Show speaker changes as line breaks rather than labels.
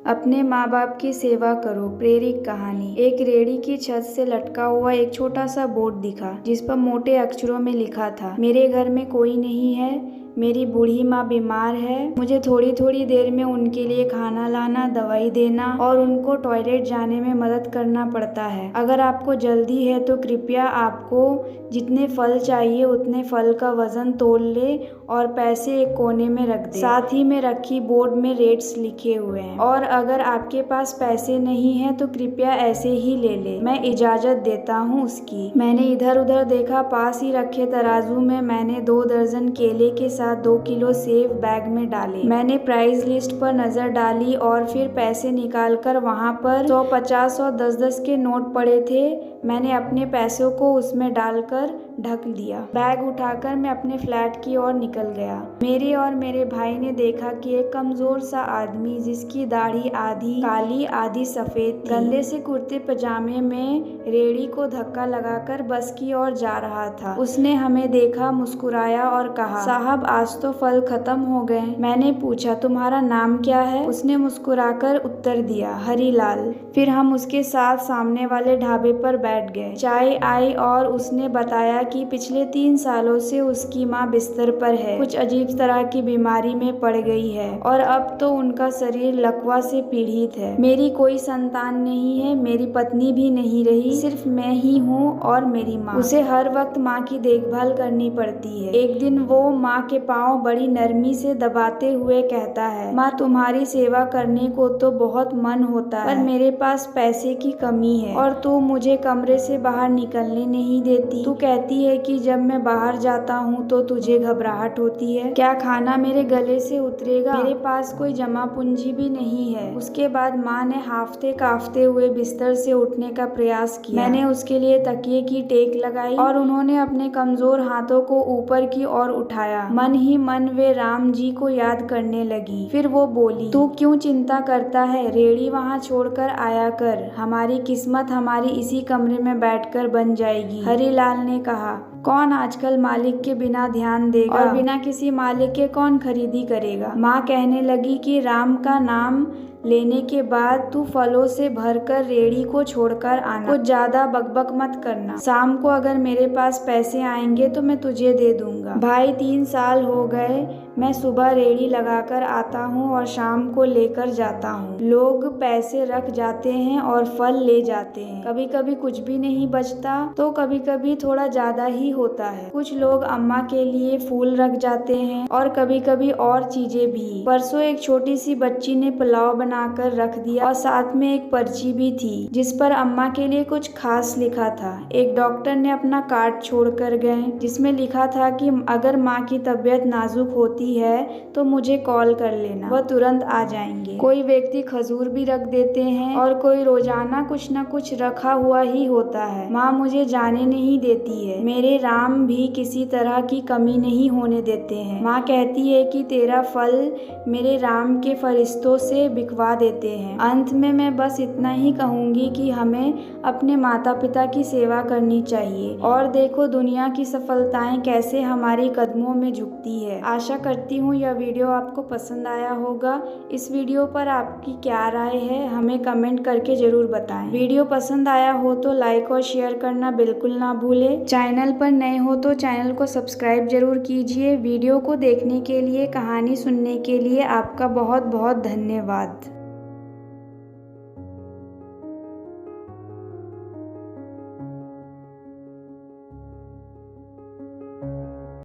अपने माँ बाप की सेवा करो। प्रेरक कहानी। एक रेहड़ी की छत से लटका हुआ एक छोटा सा बोर्ड दिखा, जिस पर मोटे अक्षरों में लिखा था, मेरे घर में कोई नहीं है, मेरी बूढ़ी माँ बीमार है, मुझे थोड़ी थोड़ी देर में उनके लिए खाना लाना, दवाई देना और उनको टॉयलेट जाने में मदद करना पड़ता है। अगर आपको जल्दी है तो कृपया आपको जितने फल चाहिए उतने फल का वजन तोल ले और पैसे एक कोने में रख दे। साथ ही में रखी बोर्ड में रेट्स लिखे हुए हैं, और अगर आपके पास पैसे नहीं है तो कृपया ऐसे ही ले ले, मैं इजाजत देता हूँ उसकी। मैंने इधर उधर देखा, पास ही रखे तराजू में मैंने 2 दर्जन केले के साथ 2 किलो सेब बैग में डाले। मैंने प्राइस लिस्ट पर नजर डाली और फिर पैसे निकालकर वहाँ पर 100, 50 और 10-10 के नोट पड़े थे। मैंने अपने पैसों को उसमें डालकर ढक लिया। बैग उठाकर मैं अपने फ्लैट की ओर निकल गया। मेरे और मेरे भाई ने देखा कि एक कमजोर सा आदमी, जिसकी दाढ़ी आधी काली आधी सफेद थी, गंदे से कुर्ते पजामे में रेहड़ी को धक्का लगाकर बस की ओर जा रहा था। उसने हमें देखा, मुस्कुराया और कहा, साहब आज तो फल खत्म हो गए। मैंने पूछा, तुम्हारा नाम क्या है? उसने मुस्कुराकर उत्तर दिया, हरीलाल। फिर हम उसके साथ सामने वाले ढाबे पर बैठ गए। चाय आई और उसने बताया कि पिछले 3 सालों से उसकी माँ बिस्तर पर है, कुछ अजीब तरह की बीमारी में पड़ गई है और अब तो उनका शरीर लकवा से पीड़ित है। मेरी कोई संतान नहीं है, मेरी पत्नी भी नहीं रही, सिर्फ मैं ही हूँ और मेरी माँ। उसे हर वक्त माँ की देखभाल करनी पड़ती है। एक दिन वो माँ के पाँव बड़ी नरमी से दबाते हुए कहता है, माँ तुम्हारी सेवा करने को तो बहुत मन होता है, पर मेरे पास पैसे की कमी है और तू मुझे कमरे से बाहर निकलने नहीं देती। तू कहती है कि जब मैं बाहर जाता हूँ तो तुझे घबराहट होती है। क्या खाना मेरे गले से उतरेगा? मेरे पास कोई जमा पूंजी भी नहीं है। उसके बाद माँ ने हाफते काफते हुए बिस्तर से उठने का प्रयास किया। मैंने उसके लिए तकिए की टेक लगाई और उन्होंने अपने कमजोर हाथों को ऊपर की ओर उठाया। मन ही मन वे राम जी को याद करने लगी। फिर वो बोली, तू क्यों चिंता करता है? रेहड़ी वहाँ छोड़कर आया कर, हमारी किस्मत हमारी इसी कमरे में बैठकर बन जाएगी। हरीलाल ने कहा, कौन आजकल मालिक के बिना ध्यान देगा और बिना किसी मालिक के कौन खरीदी करेगा? माँ कहने लगी कि राम का नाम लेने के बाद तू फलों से भरकर रेहड़ी को छोड़कर आना। कुछ ज्यादा बकबक मत करना। शाम को अगर मेरे पास पैसे आएंगे तो मैं तुझे दे दूंगा। भाई 3 साल हो गए मैं सुबह रेहड़ी लगाकर आता हूँ और शाम को लेकर जाता हूँ। लोग पैसे रख जाते हैं और फल ले जाते हैं। कभी कभी कुछ भी नहीं बचता तो कभी कभी थोड़ा ज्यादा ही होता है। कुछ लोग अम्मा के लिए फूल रख जाते हैं और कभी कभी और चीजें भी। परसों एक छोटी सी बच्ची ने पुलाव बनाकर रख दिया और साथ में एक पर्ची भी थी जिस पर अम्मा के लिए कुछ खास लिखा था। एक डॉक्टर ने अपना कार्ड छोड़ कर गए जिसमें लिखा था कि अगर माँ की तबीयत नाजुक होती है तो मुझे कॉल कर लेना, वह तुरंत आ जाएंगे। कोई व्यक्ति खजूर भी रख देते हैं और कोई रोजाना कुछ न कुछ रखा हुआ ही होता है। माँ मुझे जाने नहीं देती है, मेरे राम भी किसी तरह की कमी नहीं होने देते हैं। माँ कहती है कि तेरा फल मेरे राम के फरिश्तों से बिकवा देते हैं। अंत में मैं बस इतना ही कहूंगी कि हमें अपने माता पिता की सेवा करनी चाहिए और देखो दुनिया की सफलताएं कैसे हमारे कदमों में झुकती है। आशा करती हूँ यह वीडियो आपको पसंद आया होगा। इस वीडियो पर आपकी क्या राय है हमें कमेंट करके जरूर बताएं। वीडियो पसंद आया हो तो लाइक और शेयर करना बिल्कुल ना भूलें। चैनल पर नए हो तो चैनल को सब्सक्राइब जरूर कीजिए। वीडियो को देखने के लिए, कहानी सुनने के लिए आपका बहुत बहुत धन्यवाद।